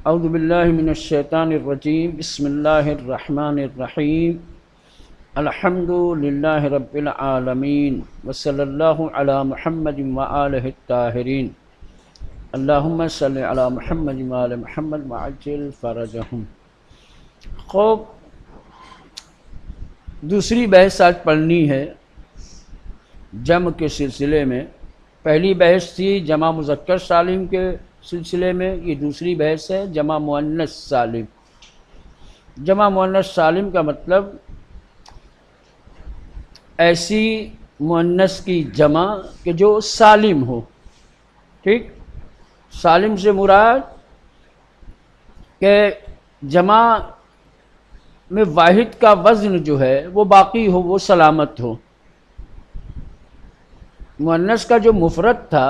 اعوذ باللہ من الشیطان الرجیم بسم اللہ الرحمن الرحیم الحمد للہ رب العالمین وصلی اللہ علی محمد وآلہ الطاہرین اللہم صلی علی محمد وآل محمد وعجل فرجہم۔ خوب دوسری بحث آج پڑھنی ہے جمع کے سلسلے میں۔ پہلی بحث تھی جمع مذکر سالم کے سلسلے میں، یہ دوسری بحث ہے جمع مؤنث سالم۔ جمع مؤنث سالم کا مطلب ایسی مؤنث کی جمع کہ جو سالم ہو۔ ٹھیک، سالم سے مراد کہ جمع میں واحد کا وزن جو ہے وہ باقی ہو، وہ سلامت ہو۔ مؤنث کا جو مفرد تھا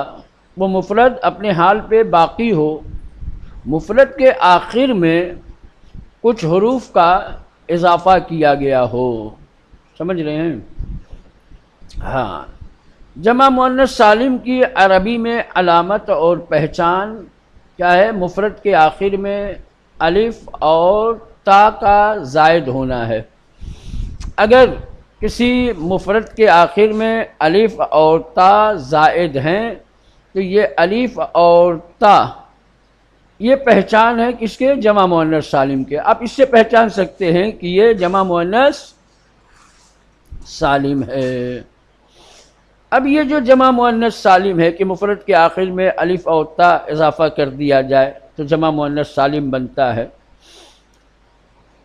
وہ مفرد اپنے حال پہ باقی ہو، مفرد کے آخر میں کچھ حروف کا اضافہ کیا گیا ہو۔ سمجھ رہے ہیں؟ ہاں، جمع مؤنث سالم کی عربی میں علامت اور پہچان کیا ہے؟ مفرد کے آخر میں الف اور تا کا زائد ہونا ہے۔ اگر کسی مفرد کے آخر میں الف اور تا زائد ہیں تو یہ الف اور تا یہ پہچان ہے کس کے؟ جمع مؤنث سالم کے۔ آپ اس سے پہچان سکتے ہیں کہ یہ جمع مؤنث سالم ہے۔ اب یہ جو جمع مؤنث سالم ہے کہ مفرد کے آخر میں الف اور تا اضافہ کر دیا جائے تو جمع مؤنث سالم بنتا ہے۔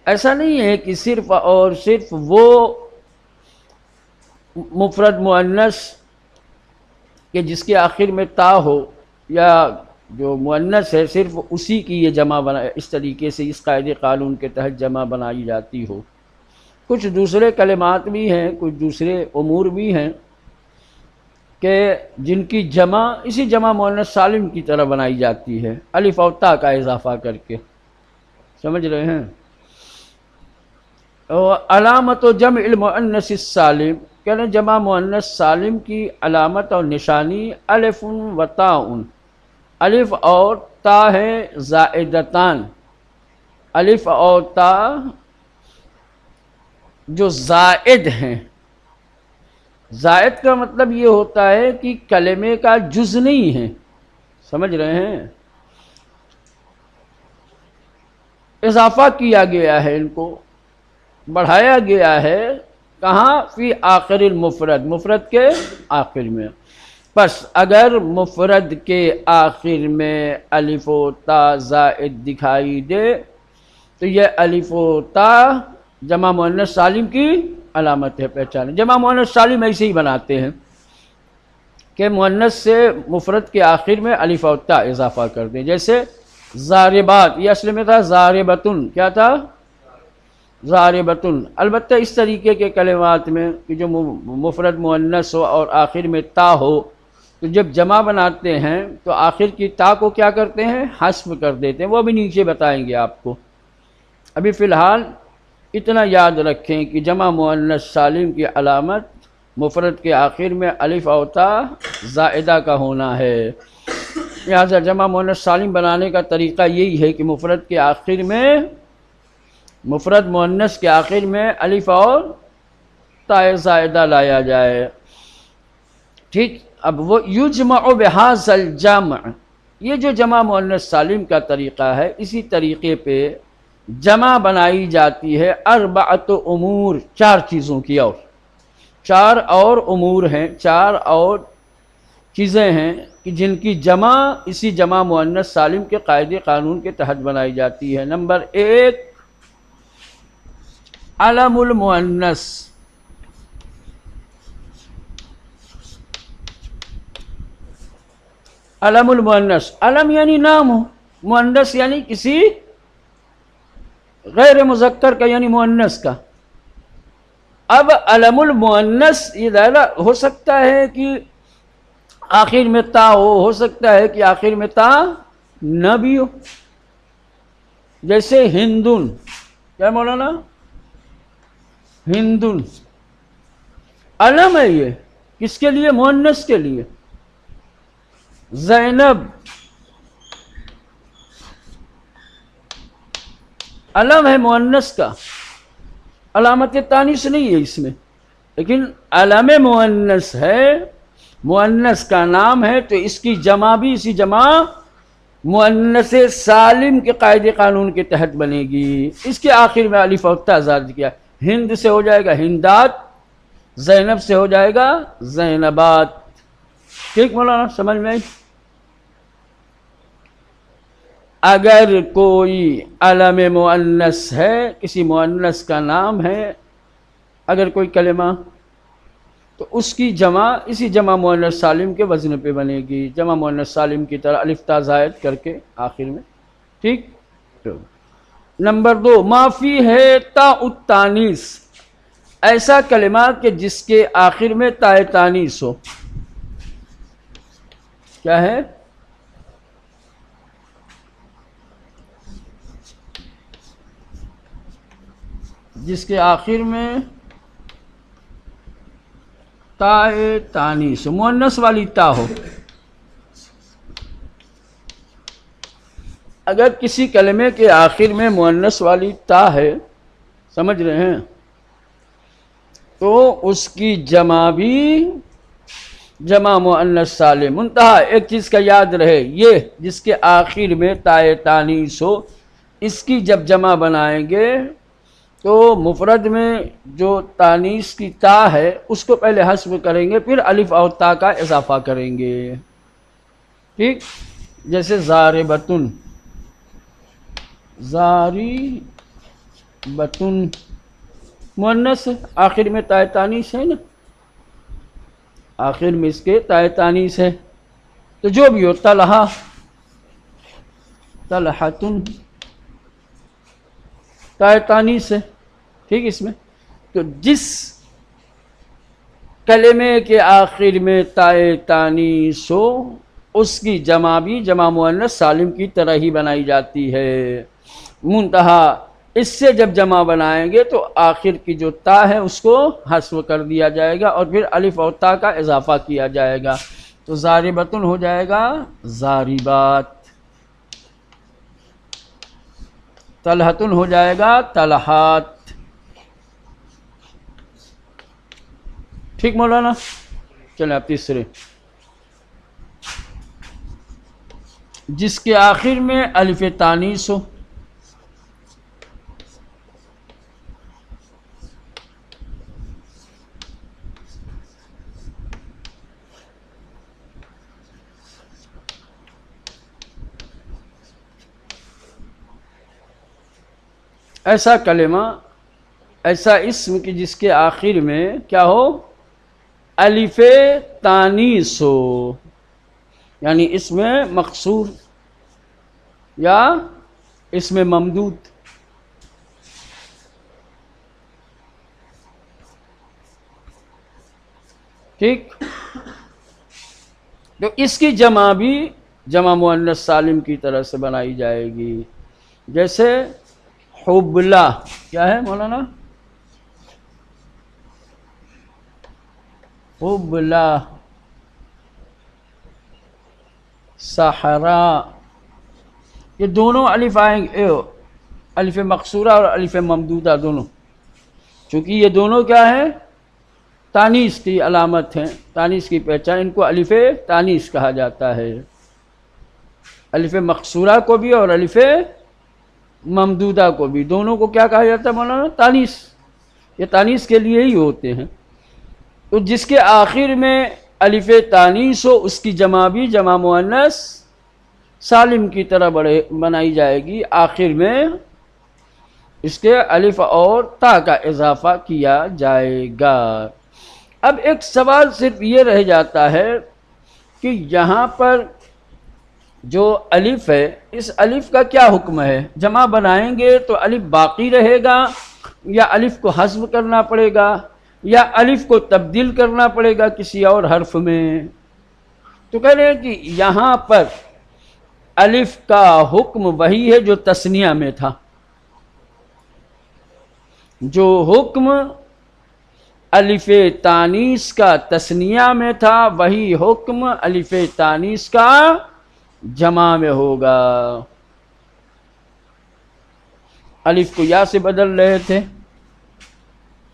ایسا نہیں ہے کہ صرف اور صرف وہ مفرد مؤنث کہ جس کے آخر میں تا ہو یا جو مؤنث ہے صرف اسی کی یہ جمع اس طریقے سے اس قاعدے قانون کے تحت جمع بنائی جاتی ہو۔ کچھ دوسرے کلمات بھی ہیں، کچھ دوسرے امور بھی ہیں کہ جن کی جمع اسی جمع مؤنث سالم کی طرح بنائی جاتی ہے، الف اور تا کا اضافہ کر کے۔ سمجھ رہے ہیں؟ علامت و جمع المؤنث السالم، کہنا جمع مؤنث سالم کی علامت اور نشانی الف و تاء، الف اور تا ہیں زائدتان۔ الف اور تا جو زائد ہیں، زائد کا مطلب یہ ہوتا ہے کہ کلمے کا جز نہیں ہے۔ سمجھ رہے ہیں؟ اضافہ کیا گیا ہے، ان کو بڑھایا گیا ہے۔ کہاں؟ فی آخر المفرد، مفرد کے آخر میں۔ پس اگر مفرد کے آخر میں الف و تا زائد دکھائی دے تو یہ الف و تا جمع مؤنث سالم کی علامت ہے، پہچان ہے۔ جمع مؤنث سالم ایسے ہی بناتے ہیں کہ مؤنث سے مفرد کے آخر میں الف و تا اضافہ کر دیں۔ جیسے ضاربات، یہ اصل میں تھا ضاربتن، کیا تھا؟ ضاربتن۔ البتہ اس طریقے کے کلمات میں کہ جو مفرد مؤنث ہو اور آخر میں تا ہو تو جب جمع بناتے ہیں تو آخر کی تا کو کیا کرتے ہیں؟ حذف کر دیتے ہیں، وہ بھی نیچے بتائیں گے آپ کو۔ ابھی فی الحال اتنا یاد رکھیں کہ جمع مؤنث سالم کی علامت مفرد کے آخر میں الف اور تا زائدہ کا ہونا ہے۔ لہٰذا جمع مؤنث سالم بنانے کا طریقہ یہی ہے کہ مفرد کے آخر میں مفرد مؤنث کے آخر میں الف اور تا زائدہ لایا جائے۔ ٹھیک، اب وہ یجمع بہذا الجمع، یہ جو جمع مؤنث سالم کا طریقہ ہے اسی طریقے پہ جمع بنائی جاتی ہے اربعۃ امور، چار چیزوں کی، اور چار اور امور ہیں، چار اور چیزیں ہیں کہ جن کی جمع اسی جمع مؤنث سالم کے قاعدے قانون کے تحت بنائی جاتی ہے۔ نمبر ایک، علم المؤنث۔ علم المؤنث، علم یعنی نام ہو، مؤنث یعنی کسی غیر مذکر کا، یعنی مؤنث کا۔ اب علم المؤنث یہ دائرہ ہو سکتا ہے کہ آخر میں تا ہو سکتا ہے کہ آخر میں تا نہ بھی ہو۔ جیسے ہندن، کیا مولانا؟ ہندن علم ہے، یہ کس کے لیے؟ مؤنث کے لیے۔ زینب علم ہے مؤنث کا، علامت تانیث نہیں ہے اس میں، لیکن علم مؤنث ہے، مؤنث کا نام ہے، تو اس کی جمع بھی اسی جمع مؤنث سالم کے قاعدے قانون کے تحت بنے گی۔ اس کے آخر میں الف اور تا زائد کیا، ہند سے ہو جائے گا ہندات، زینب سے ہو جائے گا زینبات۔ ٹھیک مولانا، سمجھ میں آئی؟ اگر کوئی علم مؤنث ہے، کسی مؤنث کا نام ہے، اگر کوئی کلمہ، تو اس کی جمع اسی جمع مؤنث سالم کے وزن پہ بنے گی، جمع مؤنث سالم کی طرح الف تا زائد کر کے آخر میں۔ ٹھیک۔ نمبر 2، ما فی ہے تا التانیث، ایسا کلمہ کہ جس کے آخر میں تا تانیث ہو۔ کیا ہے؟ جس کے آخر میں تا تانیث، مؤنث والی تا ہو۔ اگر کسی کلمے کے آخر میں مؤنث والی تا ہے، سمجھ رہے ہیں، تو اس کی جمع بھی جمع مؤنث سالم۔ منتہا ایک چیز کا یاد رہے، یہ جس کے آخر میں تا تانیث ہو، اس کی جب جمع بنائیں گے تو مفرد میں جو تانیث کی تا ہے اس کو پہلے حذف کریں گے، پھر الف اور تا کا اضافہ کریں گے۔ ٹھیک، جیسے ضاربتن، ضاری بتن مؤنث، آخر میں تا تانیث ہے نا، آخر میں اس کے تا تانیث ہے، تو جو بھی ہو، طلحہ، طلحتن، تا تانیث ہے۔ ٹھیک، اس میں تو جس کلمے کے آخر میں تا تانیث ہو، اس کی جمع بھی جمع مؤنث سالم کی طرح ہی بنائی جاتی ہے۔ منتہا اس سے جب جمع بنائیں گے تو آخر کی جو تا ہے اس کو حذف کر دیا جائے گا اور پھر الف اور تا کا اضافہ کیا جائے گا، تو ضاربتن ہو جائے گا ضاربات، طلحتن ہو جائے گا طلحات۔ ٹھیک مولانا، چلیں اب تیسرے، جس کے آخر میں الف تانیث ہو۔ ایسا کلمہ، ایسا اسم کہ جس کے آخر میں کیا ہو؟ الف تانیث ہو، یعنی اسم مقصور یا اسم ممدود۔ ٹھیک، تو اس کی جمع بھی جمع مؤنث سالم کی طرح سے بنائی جائے گی، جیسے حبلہ، کیا ہے مولانا؟ حبلہ، صحرا، یہ دونوں الف آئیں گے، الف مقصورہ اور الف ممدودہ دونوں، چونکہ یہ دونوں کیا ہے؟ تانیث کی علامت ہیں، تانیث کی پہچان، ان کو الف تانیث کہا جاتا ہے، الف مقصورہ کو بھی اور الف ممدودہ کو بھی، دونوں کو کیا کہا جاتا ہے مولانا؟ تانیث، یہ تانیث کے لیے ہی ہوتے ہیں۔ تو جس کے آخر میں الف تانیث ہو، اس کی جمع بھی جمع مؤنث سالم کی طرح بنائی جائے گی، آخر میں اس کے الف اور تا کا اضافہ کیا جائے گا۔ اب ایک سوال صرف یہ رہ جاتا ہے کہ یہاں پر جو الف ہے، اس الف کا کیا حکم ہے؟ جمع بنائیں گے تو الف باقی رہے گا یا الف کو حذف کرنا پڑے گا یا الف کو تبدیل کرنا پڑے گا کسی اور حرف میں؟ تو کہہ رہے ہیں کہ یہاں پر الف کا حکم وہی ہے جو تثنیہ میں تھا، جو حکم الف تانیث کا تثنیہ میں تھا وہی حکم الف تانیث کا جمع میں ہوگا۔ الف کو یا سے بدل رہے تھے،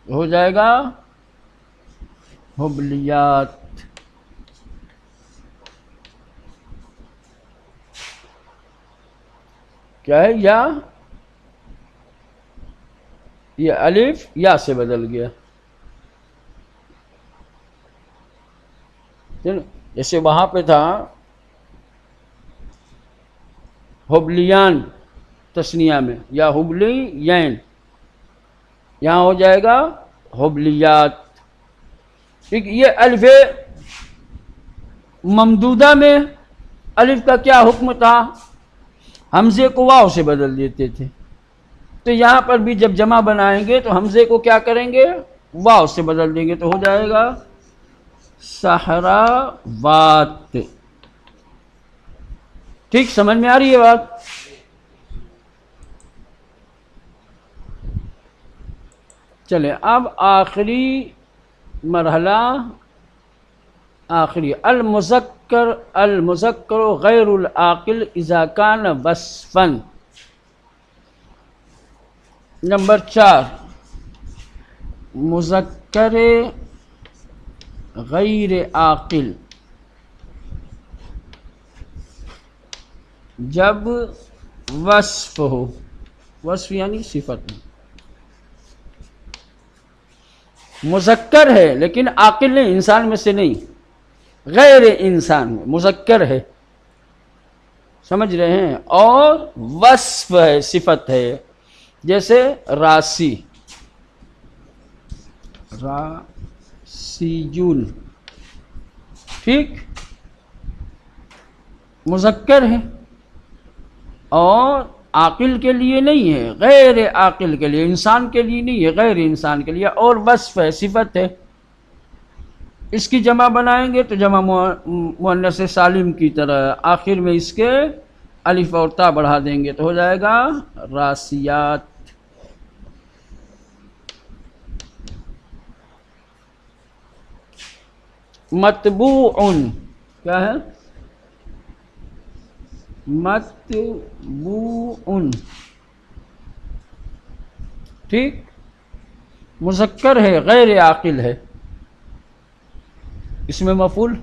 ہو جائے گا حبلیات۔ کیا ہے؟ یا، یہ الف یا سے بدل گیا، جیسے وہاں پہ تھا حبلیان تثنیہ میں یا حبلیین، یہاں ہو جائے گا حبلیات۔ ٹھیک، یہ الف ممدودہ میں الف کا کیا حکم تھا؟ حمزے کو واو سے بدل دیتے تھے، تو یہاں پر بھی جب جمع بنائیں گے تو حمزے کو کیا کریں گے؟ واو سے بدل دیں گے، تو ہو جائے گا صحراوات۔ ٹھیک، سمجھ میں آ رہی ہے بات؟ چلیں اب آخری مرحلہ، آخری المذکر غیر العاقل اذا کان وصفا۔ نمبر 4، مذکر غیر عاقل جب وصف ہو، وصف یعنی صفت، مذکر ہے لیکن عاقل نہیں، انسان میں سے نہیں، غیر انسان میں مذکر ہے، سمجھ رہے ہیں، اور وصف ہے، صفت ہے، جیسے راسی، راسیون، ٹھیک، مذکر ہے اور عاقل کے لیے نہیں ہے، غیر عاقل کے لیے، انسان کے لیے نہیں ہے، غیر انسان کے لیے، اور وصف ہے، صفت ہے۔ اس کی جمع بنائیں گے تو جمع مؤنث سالم کی طرح آخر میں اس کے الف اور تا بڑھا دیں گے تو ہو جائے گا راسیات۔ متبوع، کیا ہے؟ متبوع، ٹھیک، مذکر ہے، غیر عاقل ہے، اس میں مفعول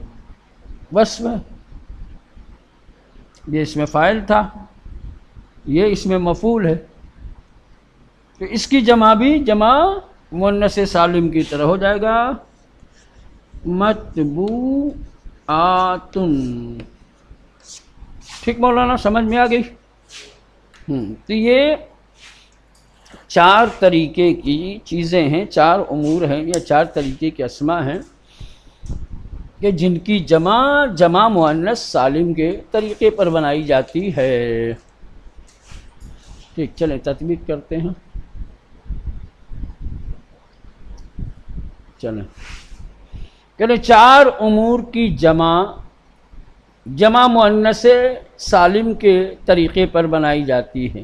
وصف ہے، یہ اس میں فاعل تھا، یہ اس میں مفعول ہے، تو اس کی جمع بھی جمع مؤنث سالم کی طرح ہو جائے گا متبوعات۔ ٹھیک مولانا، سمجھ میں آ گئی؟ تو یہ 4 طریقے کی چیزیں ہیں، 4 امور ہیں یا 4 طریقے کے اسماء ہیں کہ جن کی جمع مؤنث سالم کے طریقے پر بنائی جاتی ہے۔ ٹھیک، چلیں تطبیق کرتے ہیں۔ چلیں، کہ 4 امور کی جمع مؤنث سالم کے طریقے پر بنائی جاتی ہے۔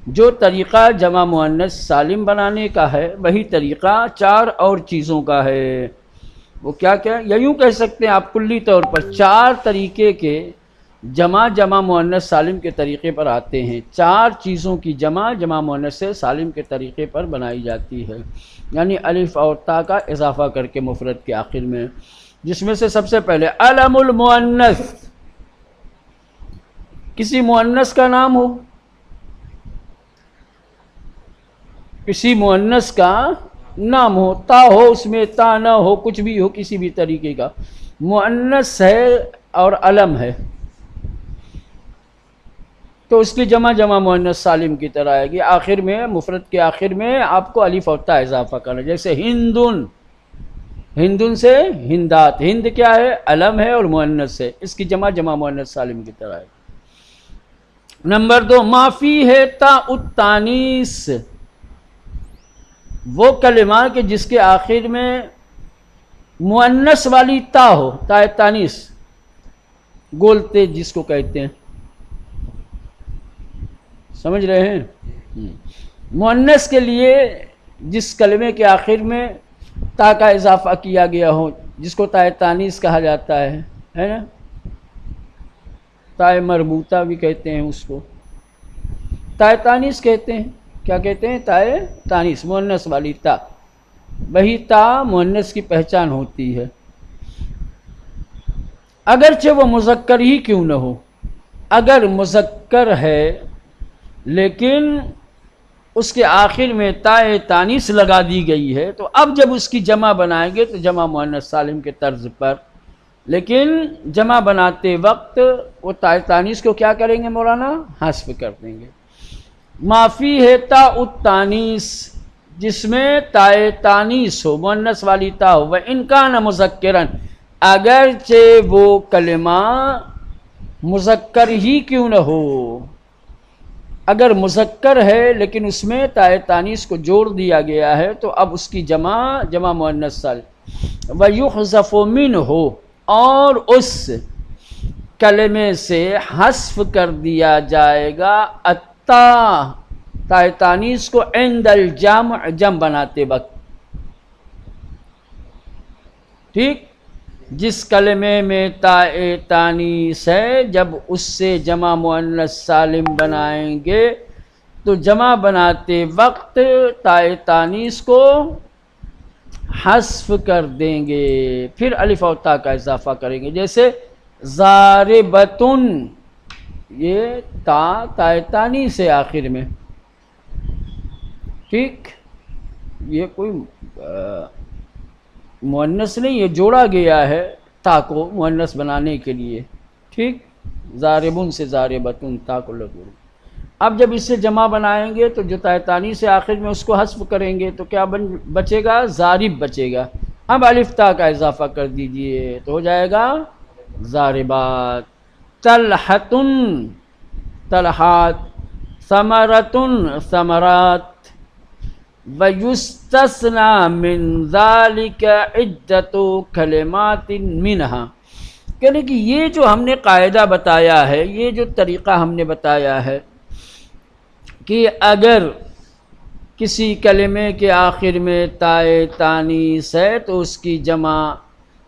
جو طریقہ جمع مؤنث سالم بنانے کا ہے وہی طریقہ 4 اور چیزوں کا ہے۔ وہ کیا کیا؟ یا یوں کہہ سکتے ہیں آپ کلی طور پر 4 طریقے کے جمع مؤنث سالم کے طریقے پر آتے ہیں، 4 چیزوں کی جمع مؤنث سالم کے طریقے پر بنائی جاتی ہے، یعنی الف اور تا کا اضافہ کر کے مفرد کے آخر میں، جس میں سے سب سے پہلے علم المؤنث، کسی مؤنث کا نام ہو، کسی مؤنث کا نام ہو، تا ہو اس میں، تا نہ ہو، کچھ بھی ہو، کسی بھی طریقے کا مؤنث ہے اور علم ہے تو اس کی جمع مؤنث سالم کی طرح آئے گی، آخر میں مفرد کے آخر میں آپ کو الف اور تا اضافہ کرنا، جیسے ہندن، ہندن سے ہندات، ہند کیا ہے؟ علم ہے اور مؤنث ہے، اس کی جمع مؤنث سالم کی طرح ہے۔ نمبر 2، معافی ہے تا التانیث، وہ کلمہ کہ جس کے آخر میں مؤنث والی تا ہو، تا تانیث، گولتے جس کو کہتے ہیں، سمجھ رہے ہیں؟ مؤنث کے لیے جس کلمے کے آخر میں تا کا اضافہ کیا گیا ہو جس کو تا تانیث کہا جاتا ہے نا، تا مربوطہ بھی کہتے ہیں اس کو، تا تانیث کہتے ہیں کیا کہتے ہیں؟ تائے تانیث، مؤنث والی تا، وہی تا مؤنث کی پہچان ہوتی ہے، اگرچہ وہ مذکر ہی کیوں نہ ہو۔ اگر مذکر ہے لیکن اس کے آخر میں تائے تانیث لگا دی گئی ہے، تو اب جب اس کی جمع بنائیں گے تو جمع مؤنث سالم کے طرز پر، لیکن جمع بناتے وقت وہ تائے تانیث کو کیا کریں گے مولانا؟ حذف کر دیں گے۔ معافی ہے تا التانیث، جس میں تائے تانیث ہو، مؤنث والی تا ہو، وَإِنْ كَانَ مُذَكِّرًا، اگرچہ وہ کلمہ مذکر ہی کیوں نہ ہو۔ اگر مذکر ہے لیکن اس میں تائے تانیث کو جوڑ دیا گیا ہے تو اب اس کی جمع مؤنث سالم، وَيُحْذَفُ مِنْهُ، اور اس کلمے سے حذف کر دیا جائے گا اتا، تائے تانیث کو، عند الجمع، جمع بناتے وقت، ٹھیک، جس کلمے میں تائے تانیث ہے جب اس سے جمع مؤنث سالم بنائیں گے تو جمع بناتے وقت تائے تانیث کو حذف کر دیں گے، پھر الف اور تا کا اضافہ کریں گے، جیسے ضاربتن، یہ تا تائے تانیث ہے آخر میں، ٹھیک، یہ کوئی مؤنث نہیں، یہ جوڑا گیا ہے تا کو مؤنث بنانے کے لیے، ٹھیک، ضاربن سے ضاربتن، تا کو لگو۔ اب جب اس سے جمع بنائیں گے تو جو تائے تانیث سے آخر میں اس کو حذف کریں گے تو کیا بچے گا؟ ضارب بچے گا۔ اب الف تا کا اضافہ کر دیجئے تو ہو جائے گا ضاربات، طلحتن، طلحات، ثمرتن، ثمرات، وَيُسْتَثْنَى مِنْ ذَلِكَ عِدَّةُ كَلِمَاتٍ مِنْهَا، یعنی کہ یہ جو ہم نے قاعدہ بتایا ہے، یہ جو طریقہ ہم نے بتایا ہے کہ اگر کسی کلمے کے آخر میں تائے تانیث ہے تو اس کی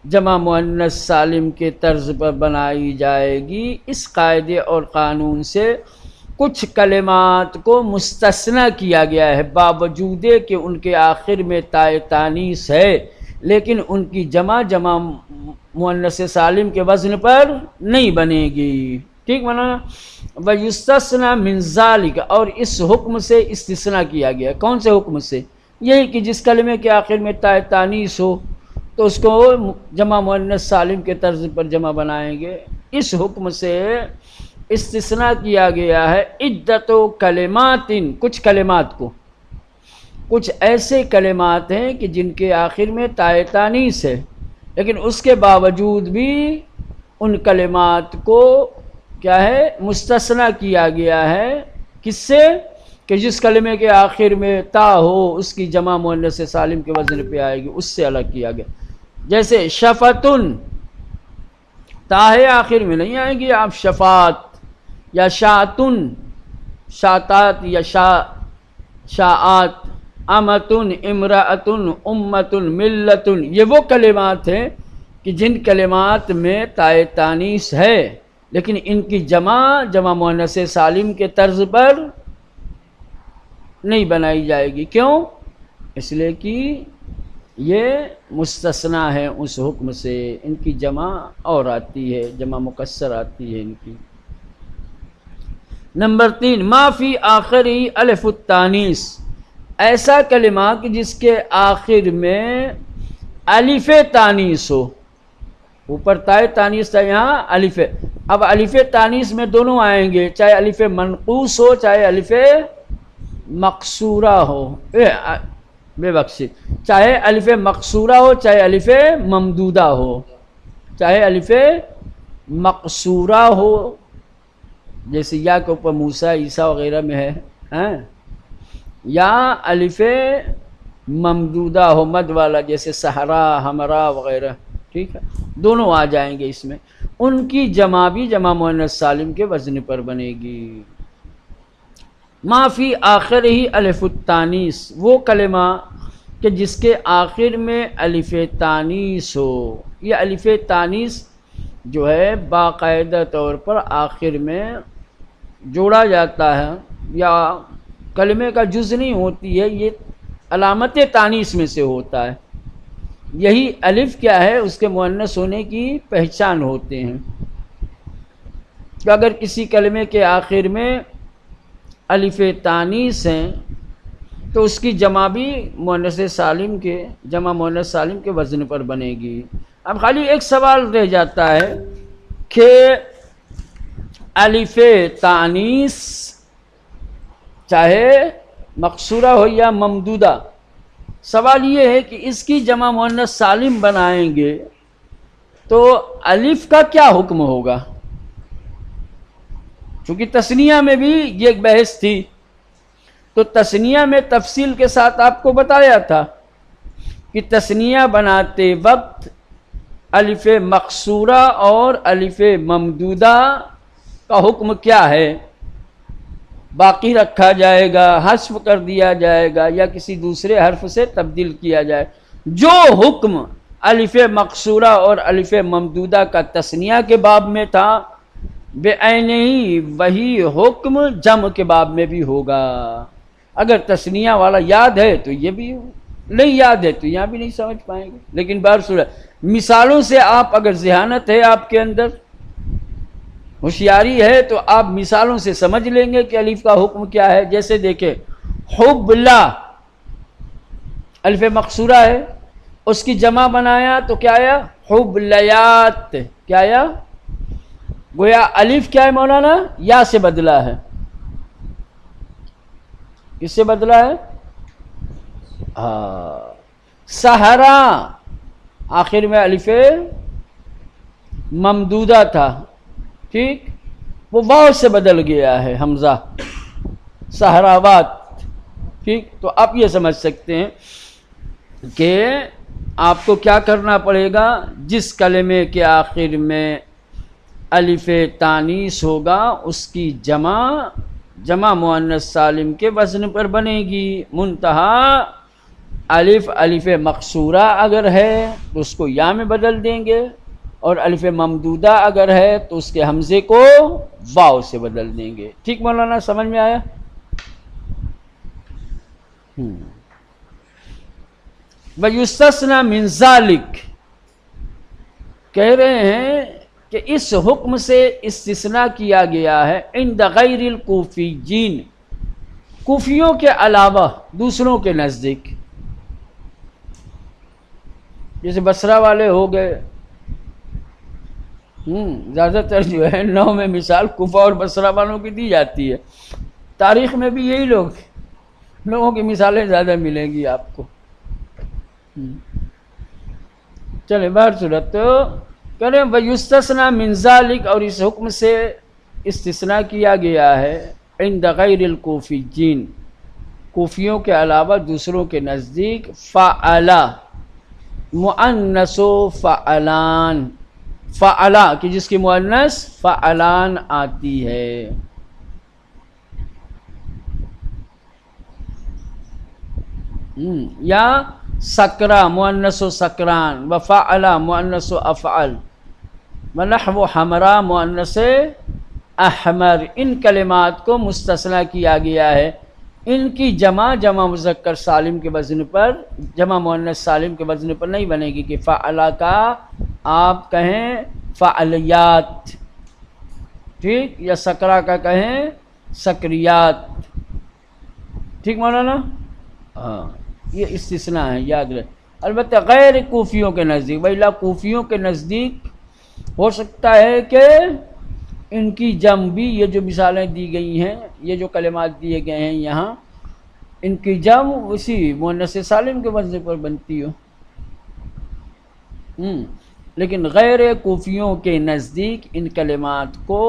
جمع مؤنث سالم کے طرز پر بنائی جائے گی۔ اس قاعدے اور قانون سے کچھ کلمات کو مستثنی کیا گیا ہے، باوجود کہ ان کے آخر میں تائے تانیث ہے لیکن ان کی جمع مؤنث سالم کے وزن پر نہیں بنے گی، ٹھیک بنا؟ وَيُسْتَثْنَى مِنْ ذَلِكَ، اور اس حکم سے استثناء کیا گیا، کون سے حکم سے؟ یہی کہ جس کلمے کے آخر میں تائے تانیث ہو تو اس کو جمع مؤنث سالم کے طرز پر جمع بنائیں گے، اس حکم سے استثناء کیا گیا ہے عدت و کلمات، کچھ کلمات کو، کچھ ایسے کلمات ہیں کہ جن کے آخر میں تائے تانیث ہے لیکن اس کے باوجود بھی ان کلمات کو کیا ہے؟ مستثنیٰ کیا گیا ہے، کس سے؟ کہ جس کلمے کے آخر میں تا ہو اس کی جمع مؤنث سالم کے وزن پہ آئے گی، اس سے الگ کیا گیا، جیسے شفتن، تا ہے آخر میں نہیں آئے گی آپ شفات، یا شاتن، شاتات یا شاعات، امتن، امرأتن، امتن، ملتن، یہ وہ کلمات ہیں کہ جن کلمات میں تائے تانیث ہے لیکن ان کی جمع مؤنث سالم کے طرز پر نہیں بنائی جائے گی، کیوں؟ اس لیے کہ یہ مستثنیٰ ہے اس حکم سے، ان کی جمع اور آتی ہے، جمع مکسر آتی ہے ان کی۔ نمبر 3، ما فی آخری الف التانیث، ایسا کلمہ کہ جس کے آخر میں الف تانیث ہو، اوپر تائے تانیث تھا، یہاں الف، اب الف تانیث میں دونوں آئیں گے، چاہے الف منقوص ہو چاہے الف مقصورہ ہو، بے بخشی، چاہے الف مقصورہ ہو چاہے الف ممدودہ ہو، چاہے الف مقصورہ ہو جیسے یا کے اوپر موسیٰ عیسیٰ وغیرہ میں ہے، یا الف ممدودہ ہو مد والا جیسے صحرا، ہمرا وغیرہ، ٹھیک ہے، دونوں آ جائیں گے اس میں، ان کی جمع بھی جمع مؤنث سالم کے وزن پر بنے گی۔ ما فی آخر ہی الف التانیث، وہ کلمہ کہ جس کے آخر میں الف تانیث ہو، یہ الف تانیث جو ہے باقاعدہ طور پر آخر میں جوڑا جاتا ہے یا کلمے کا جز نہیں ہوتی ہے، یہ علامت تانیث میں سے ہوتا ہے۔ یہی الف کیا ہے، اس کے مؤنث ہونے کی پہچان ہوتے ہیں۔ کہ اگر کسی کلمے کے آخر میں الف تانیث ہیں تو اس کی جمع بھی مؤنث سالم کے جمع مؤنث سالم کے وزن پر بنے گی۔ اب خالی ایک سوال رہ جاتا ہے کہ الف تانیث چاہے مقصورہ ہو یا ممدودہ، سوال یہ ہے کہ اس کی جمع مؤنث سالم بنائیں گے تو الف کا کیا حکم ہوگا؟ چونکہ تثنیہ میں بھی یہ ایک بحث تھی، تو تثنیہ میں تفصیل کے ساتھ آپ کو بتایا تھا کہ تثنیہ بناتے وقت الف مقصورہ اور الف ممدودہ کا حکم کیا ہے، باقی رکھا جائے گا، حذف کر دیا جائے گا، یا کسی دوسرے حرف سے تبدیل کیا جائے؟ جو حکم الف مقصورہ اور الف ممدودہ کا تثنیہ کے باب میں تھا، بعینہ وہی حکم جمع کے باب میں بھی ہوگا۔ اگر تثنیہ والا یاد ہے تو یہ بھی، نہیں یاد ہے تو یہاں بھی نہیں سمجھ پائیں گے۔ لیکن بہرصورت مثالوں سے آپ، اگر ذہانت ہے آپ کے اندر، ہوشیاری ہے، تو آپ مثالوں سے سمجھ لیں گے کہ الف کا حکم کیا ہے۔ جیسے دیکھیں حبلا، الف مقصورہ ہے، اس کی جمع بنایا تو کیا آیا؟ حبلیات۔ کیا آیا؟ گویا الف کیا ہے مولانا؟ یا سے بدلا ہے۔ کس سے بدلا ہے؟ سہرا، آخر میں الف ممدودہ تھا، ٹھیک، وہ واو سے بدل گیا ہے، حمزہ، سہراوات، ٹھیک۔ تو آپ یہ سمجھ سکتے ہیں کہ آپ کو کیا کرنا پڑے گا، جس کلمے کے آخر میں الف تانیث ہوگا اس کی جمع مؤنث سالم کے وزن پر بنے گی، منتہا الف مقصورہ اگر ہے تو اس کو یا میں بدل دیں گے، اور الف ممدودہ اگر ہے تو اس کے حمزے کو واو سے بدل دیں گے۔ ٹھیک مولانا، سمجھ میں آیا؟ وَيُسْتَثْنَى مِنْ ذَلِكَ، کہہ رہے ہیں کہ اس حکم سے استثناء کیا گیا ہے عند غیر الکوفیین، کوفیوں کے علاوہ دوسروں کے نزدیک۔ جیسے بصرہ والے ہو گئے، زیادہ تر جو ہے 9 میں مثال کوفہ اور بصرہ والوں کی دی جاتی ہے۔ تاریخ میں بھی یہی لوگوں کی مثالیں زیادہ ملیں گی آپ کو۔ چلیں بہر صورت تو کریں وَيُسْتَثْنَى مِنْ ذَلِكَ، اور اس حکم سے استثناء کیا گیا ہے عند غیر الکوفیین، کوفیوں کے علاوہ دوسروں کے نزدیک، فعلا مؤنث و فعلان، فعلا کہ جس کی مؤنث فعلان آتی ہے۔ یا سکرا مؤنث و سکران، وفعلا مؤنث و افعل، ونحو حمرا مؤنث احمر، ان کلمات کو مستثنیٰ کیا گیا ہے۔ ان کی جمع مذکر سالم کے وزن پر، جمع مؤنث سالم کے وزن پر نہیں بنے گی کہ فعلا کا آپ کہیں فعلیات، ٹھیک، یا سکرا کا کہیں سکریات، ٹھیک مولانا؟ ہاں، یہ استثناء ہے، یاد رہے۔ البتہ غیر کوفیوں کے نزدیک، ویلا کوفیوں کے نزدیک ہو سکتا ہے کہ ان کی جمع بھی، یہ جو مثالیں دی گئی ہیں، یہ جو کلمات دیے گئے ہیں یہاں، ان کی جمع اسی مؤنث سالم کے وزن پر بنتی ہو۔ لیکن غیر کوفیوں کے نزدیک ان کلمات کو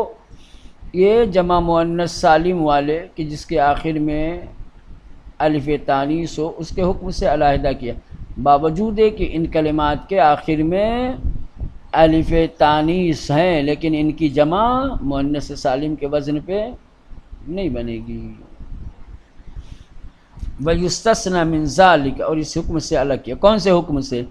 یہ جمع مؤنث سالم والے کہ جس کے آخر میں الف تانیث ہو، اس کے حکم سے علیحدہ کیا، باوجود ہے کہ ان کلمات کے آخر میں الف تانیث ہیں، لیکن ان کی جمع مؤنث سالم کے وزن پہ نہیں بنے گی۔ وَيُسْتَثْنَى مِنْ ذَلِكَ، اور اس حکم سے الگ کیا، کون سے حکم سے؟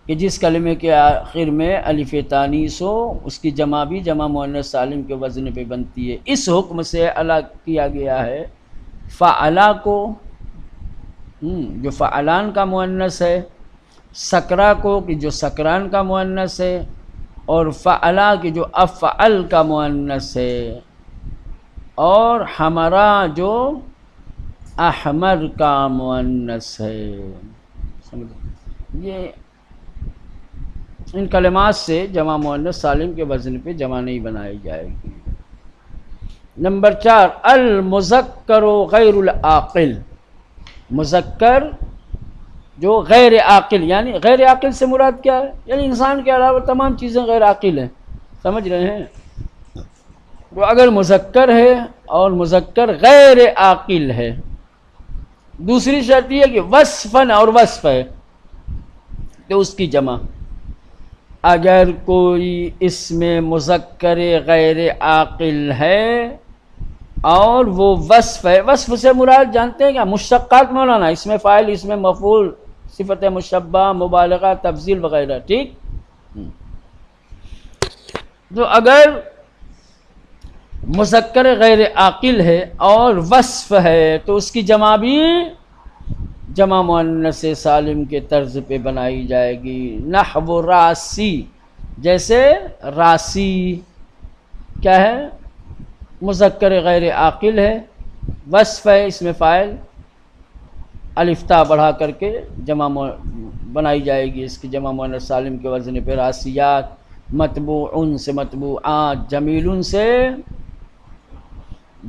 کہ جس کلمے کے آخر میں الف تانیث ہو اس کی جمع بھی جمع مؤنث سالم کے وزن پہ بنتی ہے۔ اس حکم سے الگ کیا گیا ہے فعلا کو جو فعلان کا مؤنث ہے، سکرا کو کہ جو سکران کا مؤنث ہے، اور فعلا کہ جو افعل کا مؤنث ہے، اور حمرا جو احمر کا مؤنث ہے۔ یہ ان کلمات سے جمع مؤنث سالم کے وزن پہ جمع نہیں بنائی جائے گی۔ نمبر 4، المذکر غیر العاقل، مذکر جو غیر عاقل، یعنی غیر عاقل سے مراد کیا ہے؟ یعنی انسان کے علاوہ تمام چیزیں غیر عاقل ہیں، سمجھ رہے ہیں؟ تو اگر مذکر ہے اور مذکر غیر عاقل ہے، دوسری شرط یہ ہے کہ وصفاً اور وصف ہے، تو اس کی جمع۔ اگر کوئی اسم مذکر غیر عاقل ہے اور وہ وصف ہے، وصف سے مراد جانتے ہیں کیا؟ مشتقات مولانا، اسم فاعل، اسم مفعول، صفت مشبہ، مبالغہ، تفضیل وغیرہ، ٹھیک؟ تو اگر مذکر غیر عاقل ہے اور وصف ہے تو اس کی جمع بھی جمع مؤنث سالم کے طرز پہ بنائی جائے گی۔ نحو راسی، جیسے راسی کیا ہے؟ مذکر غیر عاقل ہے، وصف ہے، اسم فاعل، الف تا بڑھا کر کے جمع بنائی جائے گی، اس کی جمع مؤنث سالم کے وزن پہ راسیات، مطبوعن سے مطبوعات، جمیلن سے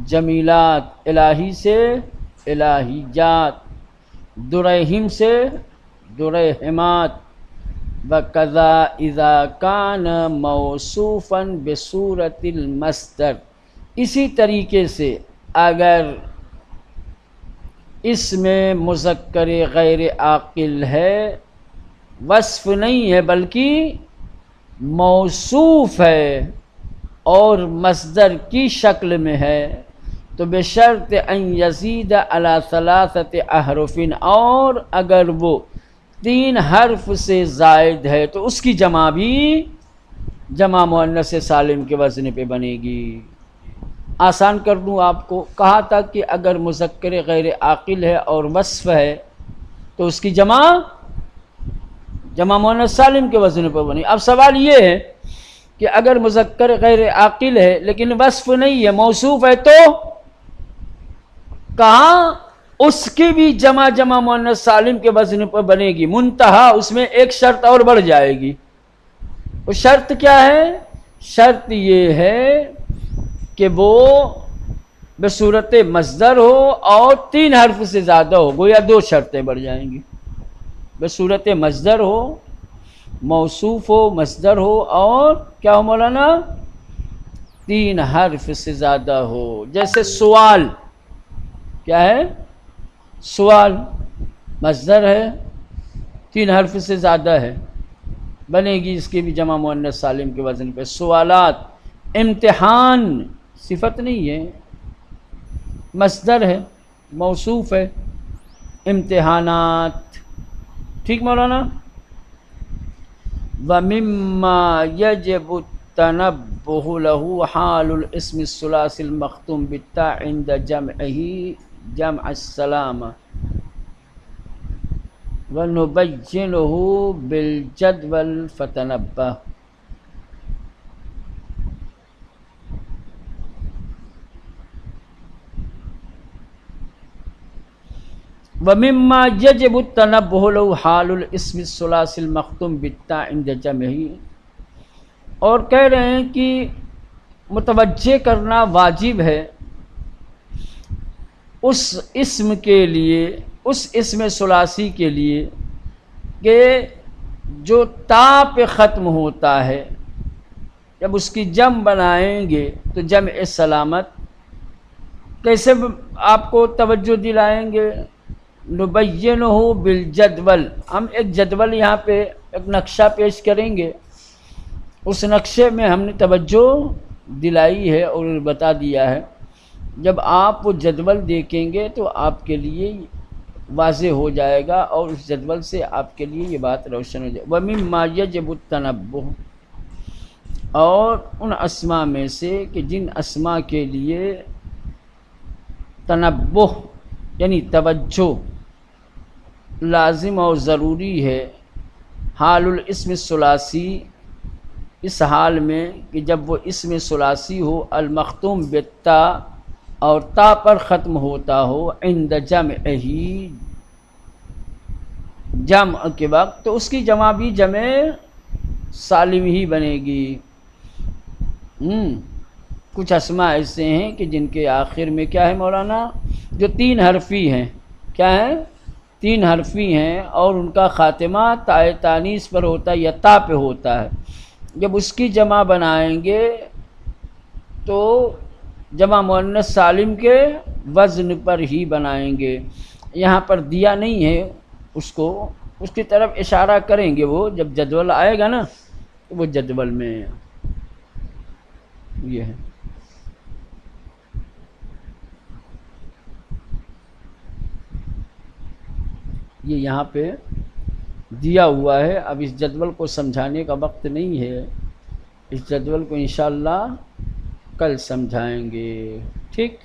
جمیلات، الہی سے الہیجات، درہم سے درہمات، وکذا اذا کان موصوفا بصورت المصدر، اسی طریقے سے اگر اسم مذکر غیر عاقل ہے، وصف نہیں ہے بلکہ موصوف ہے اور مصدر کی شکل میں ہے، تو بشرط ان یزید علی ثلاثت احرف، اور اگر وہ 3 حرف سے زائد ہے تو اس کی جمع بھی جمع مؤنث سالم کے وزن پہ بنے گی۔ آسان کر دوں آپ کو، کہا تھا کہ اگر مذکر غیر عاقل ہے اور وصف ہے تو اس کی جمع مؤنث سالم کے وزن پہ بنے۔ اب سوال یہ ہے کہ اگر مذکر غیر عاقل ہے لیکن وصف نہیں ہے، موصوف ہے، تو کہاں اس کی بھی جمع مؤنث سالم کے وزن پر بنے گی، منتہا اس میں ایک شرط اور بڑھ جائے گی۔ وہ شرط کیا ہے؟ شرط یہ ہے کہ وہ بصورت مصدر ہو اور 3 حرف سے زیادہ ہو، گویا 2 شرطیں بڑھ جائیں گی۔ بصورت مصدر ہو، موصوف ہو، مصدر ہو، اور کیا ہو مولانا؟ 3 حرف سے زیادہ ہو۔ جیسے سوال، کیا ہے؟ سوال مصدر ہے، 3 حرف سے زیادہ ہے، بنے گی اس کی بھی جمع مؤنث سالم کے وزن پہ۔ سوالات، امتحان صفت نہیں ہے، مصدر ہے، موصوف ہے، امتحانات، ٹھیک مولانا؟ وَمِمَّا يَجِبُ التَّنَبُّهُ لَهُ حَالُ الْاسْمِ الثُّلَاثِ الْمَخْتُومِ بِالتَّاءِ عِنْدَ جَمْعِهِ جمع السلامة، وَنُبَيِّنُهُ بِالْجَدْوَلِ فَتَنَبَّهْ۔ وَمِمَّا يَجِبُ التَّنَبُّهُ لَهُ حَالُ الْاسْمِ الثُّلَاثِ الْمَخْتُومِ بِالتَّاءِ عِنْدَ جَمْعِهِ، اور کہہ رہے ہیں کہ متوجہ کرنا واجب ہے اس اسم کے لیے، اس اسم ثلاثی کے لیے کہ جو تا پہ ختم ہوتا ہے، جب اس کی جمع بنائیں گے تو جمع سلامت کیسے آپ کو توجہ دلائیں گے؟ نبینہ بالجدول، ہم ایک جدول یہاں پہ ایک نقشہ پیش کریں گے، اس نقشے میں ہم نے توجہ دلائی ہے اور بتا دیا ہے، جب آپ وہ جدول دیکھیں گے تو آپ کے لیے واضح ہو جائے گا اور اس جدول سے آپ کے لیے یہ بات روشن ہو جائے گا۔ وَمِمَّا يَجِبُ التَّنَبُّهُ، اور ان اسماء میں سے کہ جن اسماء کے لیے تنبہ یعنی توجہ لازم اور ضروری ہے حال الاسم الثلاثی، اس حال میں کہ جب وہ اسم ثلاثی ہو المختوم بالتا اور تا پر ختم ہوتا ہو عند جمعہ، جمع کے وقت، تو اس کی جمع بھی جمع سالم ہی بنے گی۔ کچھ اسماء ایسے ہیں کہ جن کے آخر میں کیا ہے مولانا، جو 3 حرفی ہیں، کیا ہیں 3 حرفی ہیں، اور ان کا خاتمہ تائے تانیث پر ہوتا ہے یا تا پہ ہوتا ہے۔ جب اس کی جمع بنائیں گے تو جمع مؤنث سالم کے وزن پر ہی بنائیں گے۔ یہاں پر دیا نہیں ہے اس کو، اس کی طرف اشارہ کریں گے، وہ جب جدول آئے گا نا، وہ جدول میں یہ ہے۔ یہ یہاں پہ دیا ہوا ہے، اب اس جدول کو سمجھانے کا وقت نہیں ہے، اس جدول کو انشاءاللہ کل سمجھائیں گے، ٹھیک۔